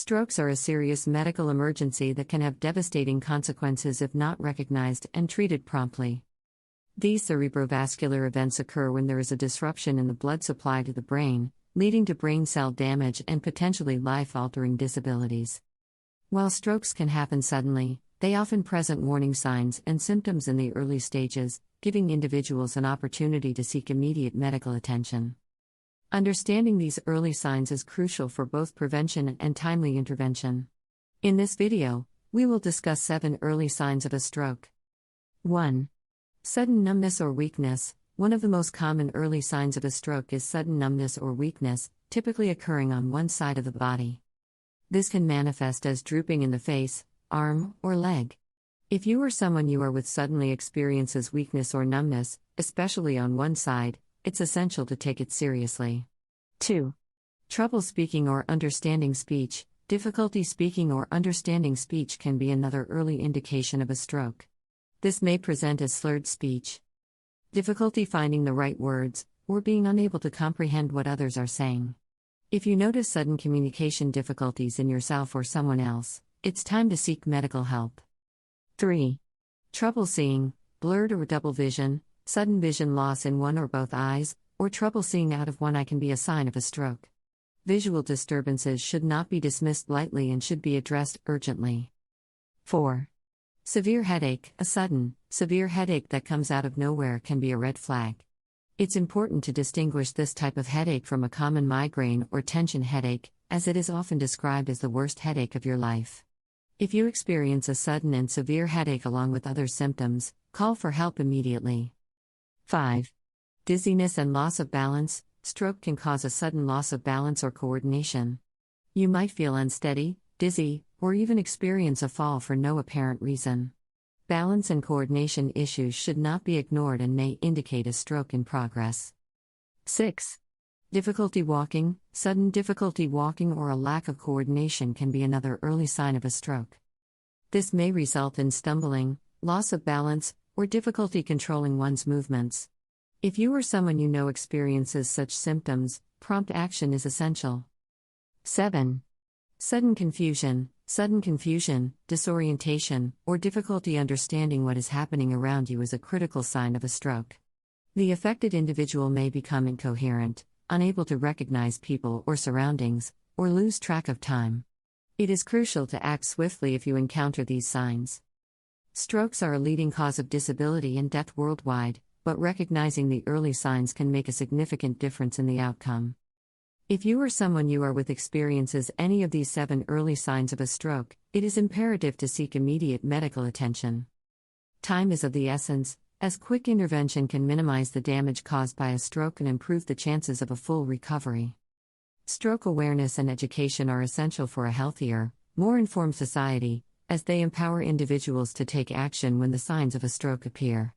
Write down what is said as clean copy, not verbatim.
Strokes are a serious medical emergency that can have devastating consequences if not recognized and treated promptly. These cerebrovascular events occur when there is a disruption in the blood supply to the brain, leading to brain cell damage and potentially life-altering disabilities. While strokes can happen suddenly, they often present warning signs and symptoms in the early stages, giving individuals an opportunity to seek immediate medical attention. Understanding these early signs is crucial for both prevention and timely intervention. In this video, we will discuss 7 early signs of a stroke. 1. Sudden numbness or weakness. One of the most common early signs of a stroke is sudden numbness or weakness, typically occurring on one side of the body. This can manifest as drooping in the face, arm, or leg. If you or someone you are with suddenly experiences weakness or numbness, especially on one side, it's essential to take it seriously. 2. Trouble speaking or understanding speech. Difficulty speaking or understanding speech can be another early indication of a stroke. This may present as slurred speech, difficulty finding the right words, or being unable to comprehend what others are saying. If you notice sudden communication difficulties in yourself or someone else, it's time to seek medical help. 3. Trouble seeing, blurred or double vision. Sudden vision loss in one or both eyes, or trouble seeing out of one eye can be a sign of a stroke. Visual disturbances should not be dismissed lightly and should be addressed urgently. 4. Severe headache. A sudden, severe headache that comes out of nowhere can be a red flag. It's important to distinguish this type of headache from a common migraine or tension headache, as it is often described as the worst headache of your life. If you experience a sudden and severe headache along with other symptoms, call for help immediately. 5. Dizziness and loss of balance. Stroke can cause a sudden loss of balance or coordination. You might feel unsteady, dizzy, or even experience a fall for no apparent reason. Balance and coordination issues should not be ignored and may indicate a stroke in progress. 6. Difficulty walking. Sudden difficulty walking or a lack of coordination can be another early sign of a stroke. This may result in stumbling, loss of balance, or difficulty controlling one's movements. If you or someone you know experiences such symptoms, prompt action is essential. 7. Sudden confusion. Sudden confusion, disorientation, or difficulty understanding what is happening around you is a critical sign of a stroke. The affected individual may become incoherent, unable to recognize people or surroundings, or lose track of time. It is crucial to act swiftly if you encounter these signs. Strokes are a leading cause of disability and death worldwide, but recognizing the early signs can make a significant difference in the outcome. If you or someone you are with experiences any of these 7 early signs of a stroke, it is imperative to seek immediate medical attention. Time is of the essence, as quick intervention can minimize the damage caused by a stroke and improve the chances of a full recovery. Stroke awareness and education are essential for a healthier, more informed society, as they empower individuals to take action when the signs of a stroke appear.